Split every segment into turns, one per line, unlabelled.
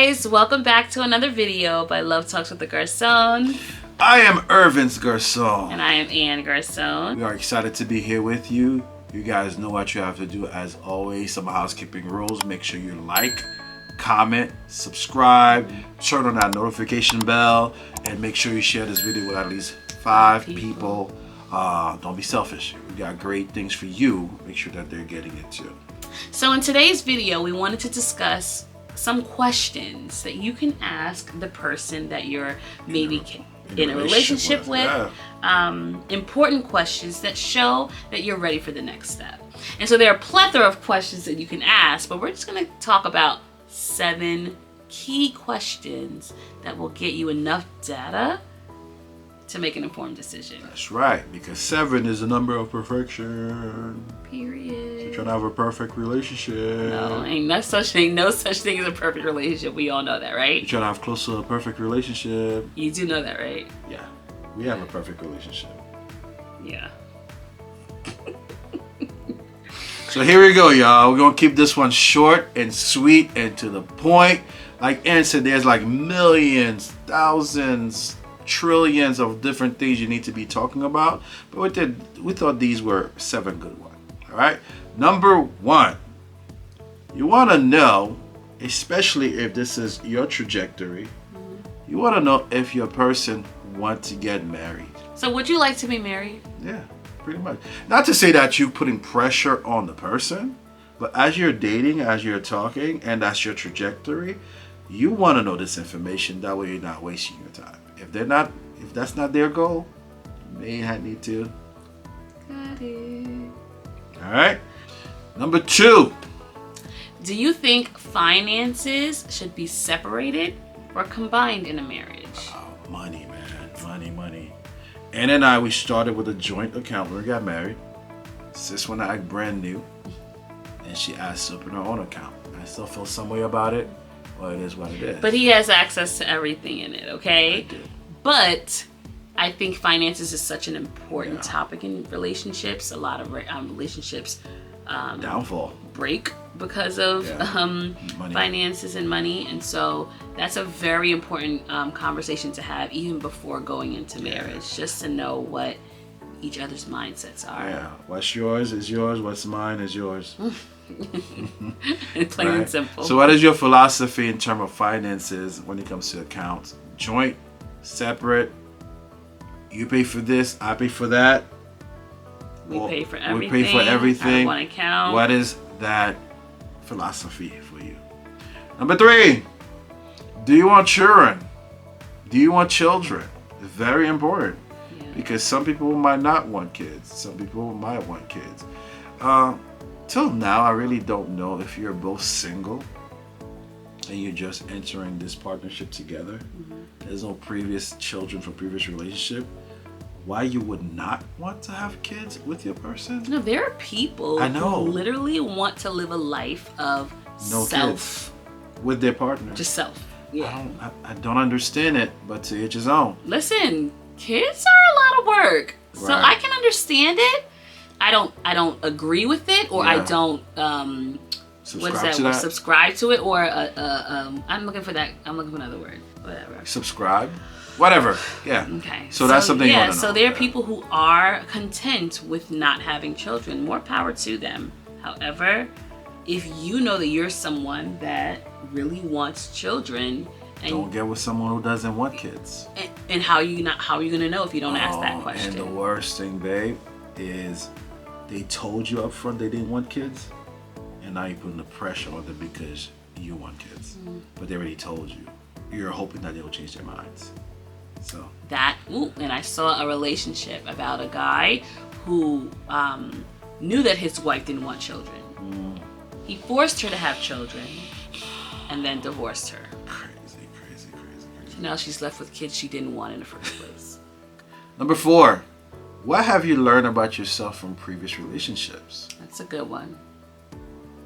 guys, welcome back to another video by Love Talks with the Garcons.
I am Irventz Garcon.
And I am Anne Garcon.
We are excited to be here with you. You guys know what you have to do. As always, some housekeeping rules. Make sure you like, comment, subscribe, turn on that notification bell, and make sure you share this video with at least 5 people. Don't be selfish. We got great things for you. Make sure that they're getting it too.
So in today's video, we wanted to discuss some questions that you can ask the person that you're maybe in a relationship with. Important questions that show that you're ready for the next step. And so there are a plethora of questions that you can ask, but we're just going to talk about 7 key questions that will get you enough data to make an informed decision.
That's right, because 7 is the number of perfection.
Period.
So you're trying to have a perfect relationship.
No, ain't no such thing as a perfect relationship. We all know that, right?
You're trying to have close to a perfect relationship.
You do know that, right?
Yeah, we have a perfect relationship.
Yeah.
So here we go, y'all. We're gonna keep this one short and sweet and to the point. Like Ann said, there's like millions, thousands, trillions of different things you need to be talking about, but we thought these were 7 good ones. All right, number 1, you want to know, especially if this is your trajectory, you want to know if your person wants to get married.
So would you like to be married?
Yeah, pretty much. Not to say that you're putting pressure on the person, but as you're dating, as you're talking, and that's your trajectory, you want to know this information. That way you're not wasting your time. If that's not their goal, you may need to.
Got it.
All right. Number 2.
Do you think finances should be separated or combined in a marriage?
Oh, money, man. Money. Ann and I, we started with a joint account when we got married. Sis when I brand new, and she asked to open her own account. I still feel some way about it. Well, it is what it is.
But he has access to everything in it, okay?
I do.
But I think finances is such an important topic in relationships. A lot of relationships
downfall
break because of finances and money. And so that's a very important conversation to have even before going into marriage, just to know what each other's mindsets are.
Yeah, what's yours is yours, what's mine is yours.
Plain and simple.
So what is your philosophy in terms of finances when it comes to accounts? Joint, separate, you pay for this, I pay for that.
We pay for everything.
We pay for everything.
Out of one account.
What is that philosophy for you? Number 3, do you want children? Do you want children? Very important. Because some people might not want kids. Some people might want kids. Till now, I really don't know if you're both single and you're just entering this partnership together. There's no previous children from previous relationship. Why you would not want to have kids with your person?
No, there are people who literally want to live a life of
no
self.
Kids with their partner.
Just self. Yeah.
I don't understand it, but to each his own.
Listen, kids are a lot of work. So I can understand it. I don't agree with it, or I don't subscribe to it, or I'm looking for another word. Whatever.
Subscribe? Whatever. Yeah.
Okay.
So that's something you want to know.
So there are people who are content with not having children. More power to them. However, if you know that you're someone that really wants children, and
don't get with someone who doesn't want kids.
And how are you gonna know if you don't ask that question?
And the worst thing, babe, is they told you up front they didn't want kids, and now you're putting the pressure on them because you want kids. But they already told you. You're hoping that they will change their minds. So
and I saw a relationship about a guy who knew that his wife didn't want children. He forced her to have children and then divorced her.
Crazy.
So now she's left with kids she didn't want in the first place.
Number 4, what have you learned about yourself from previous relationships?
That's a good one.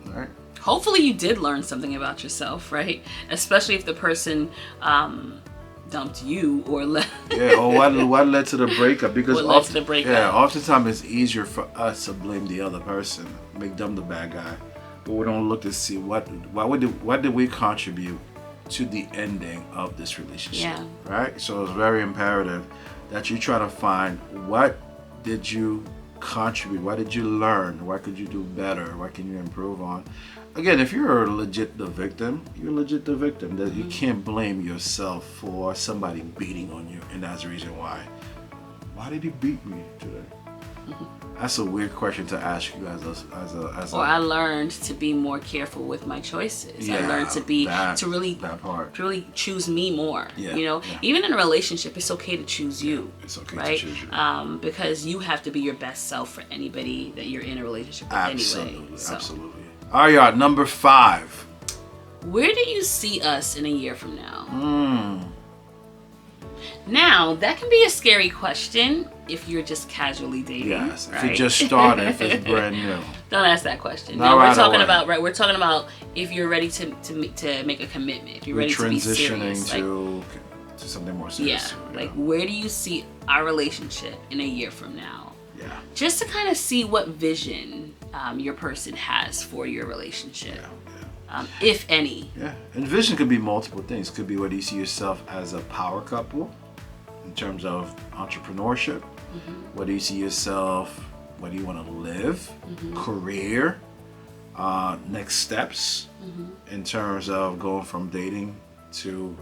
All right.
Hopefully you did learn something about yourself, right? Especially if the person dumped you or left.
Or what led to the breakup? Because oftentimes it's easier for us to blame the other person, make them the bad guy, but we don't look to see what did we contribute to the ending of this relationship.
Yeah.
Right? So it's very imperative that you try to find what did you contribute, what did you learn, what could you do better, what can you improve on. Again, if you're legit the victim, you're legit the victim. That you can't blame yourself for somebody beating on you, and that's the reason why. Why did he beat me today? That's a weird question to ask you as a.
Or I learned to be more careful with my choices. I learned to be to really choose me more.
Yeah,
you know, even in a relationship, it's okay to choose you.
It's okay
right?
to choose you.
Because you have to be your best self for anybody that you're in a relationship with anyway. So.
Absolutely. All right, number 5.
Where do you see us in a year from now? Now, that can be a scary question if you're just casually dating.
Yes,
right?
if you just started, if it's brand new.
Don't ask that question.
Not
No,
right
we're talking
away.
about We're talking about if you're ready to make a commitment. If you're ready to be serious.
Transitioning to something more serious.
Yeah. Like, where do you see our relationship in a year from now?
Yeah.
Just to kind of see what vision your person has for your relationship. If any.
Yeah, and vision could be multiple things. Could be whether you see yourself as a power couple in terms of entrepreneurship. Whether you see yourself, whether you want to live, career, next steps in terms of going from dating to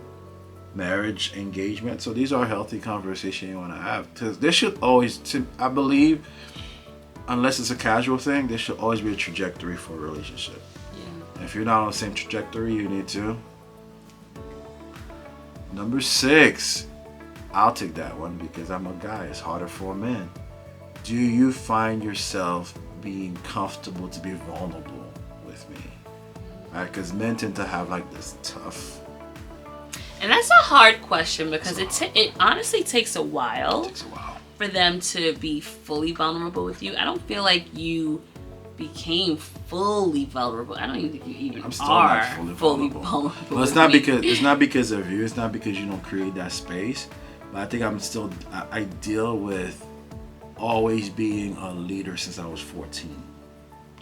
marriage, engagement. So these are healthy conversations you want to have. Because there should always, I believe, unless it's a casual thing, there should always be a trajectory for a relationship. If you're not on the same trajectory, you need to. Number 6. I'll take that one because I'm a guy. It's harder for a man. Do you find yourself being comfortable to be vulnerable with me? Right? Because men tend to have like this tough.
And that's a hard question because it honestly takes a while for them to be fully vulnerable with you. I don't feel like you became fully vulnerable. I don't even think you even are fully vulnerable.
Well, it's not because of you. It's not because you don't create that space. But I think I deal with always being a leader since I was 14.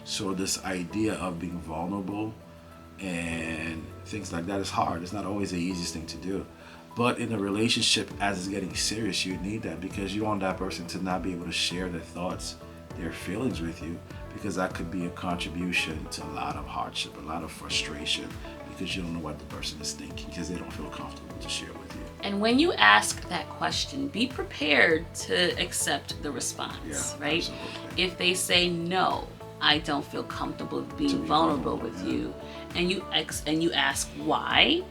So this idea of being vulnerable and things like that is hard. It's not always the easiest thing to do. But in a relationship, as it's getting serious, you need that because you want that person to not be able to share their thoughts, their feelings with you, because that could be a contribution to a lot of hardship, a lot of frustration, because you don't know what the person is thinking because they don't feel comfortable to share with you.
And when you ask that question, be prepared to accept the response, right?
Absolutely.
If they say, no, I don't feel comfortable being vulnerable with you, and you ask why,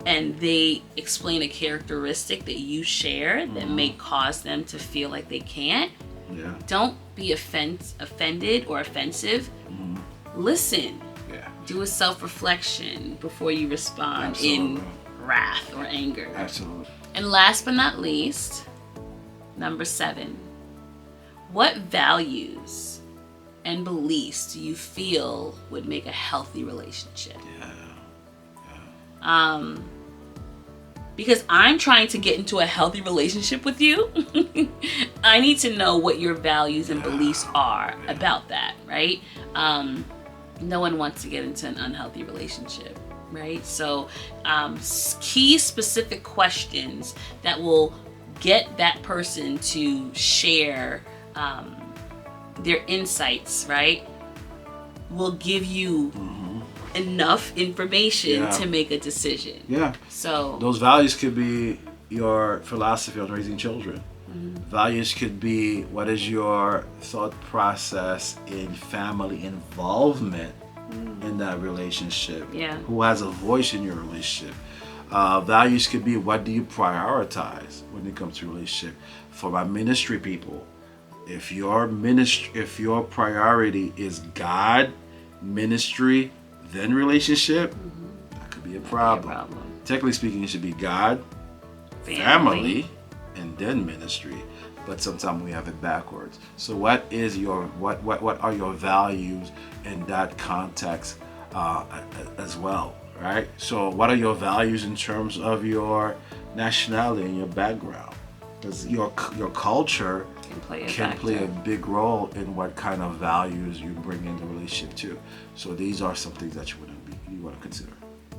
and they explain a characteristic that you share that may cause them to feel like they can't, don't be offended or offensive. Listen. Do a self-reflection before you respond in wrath or anger.
Absolutely.
And last but not least, number 7. What values and beliefs do you feel would make a healthy relationship? Because I'm trying to get into a healthy relationship with you, I need to know what your values and beliefs are about that, right? No one wants to get into an unhealthy relationship, right? So key specific questions that will get that person to share their insights, right, will give you enough information to make a decision. So
those values could be your philosophy on raising children. Values could be what is your thought process in family involvement in that relationship. Who has a voice in your relationship. Values could be what do you prioritize when it comes to relationship. For my ministry people, if your priority is God, ministry, then relationship, that could be a problem. Technically speaking, it should be God, family, and then ministry. But sometimes we have it backwards. So what is what are your values in that context as well, right? So what are your values in terms of your nationality and your background? Because your culture can play a big role in what kind of values you bring in the relationship too. So these are some things that you want to consider,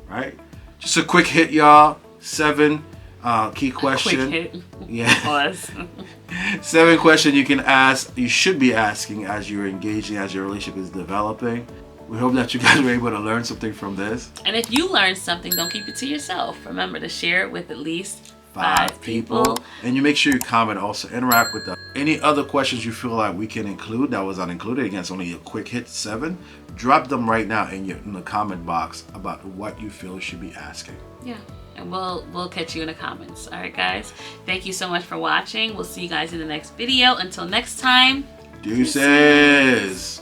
right? Just a quick hit, y'all. 7 key question.
Quick hit.
Yeah.
Pause.
7 questions you can ask, you should be asking as you're engaging, as your relationship is developing. We hope that you guys were able to learn something from this.
And if you learned something, don't keep it to yourself. Remember to share it with at least 5 people.
And you make sure you comment, also interact with them. Any other questions you feel like we can include that was not included, again, it's only a quick hit 7, drop them right now in the comment box about what you feel you should be asking.
Yeah, and we'll catch you in the comments. All right, guys, thank you so much for watching. We'll see you guys in the next video. Until next time,
deuces.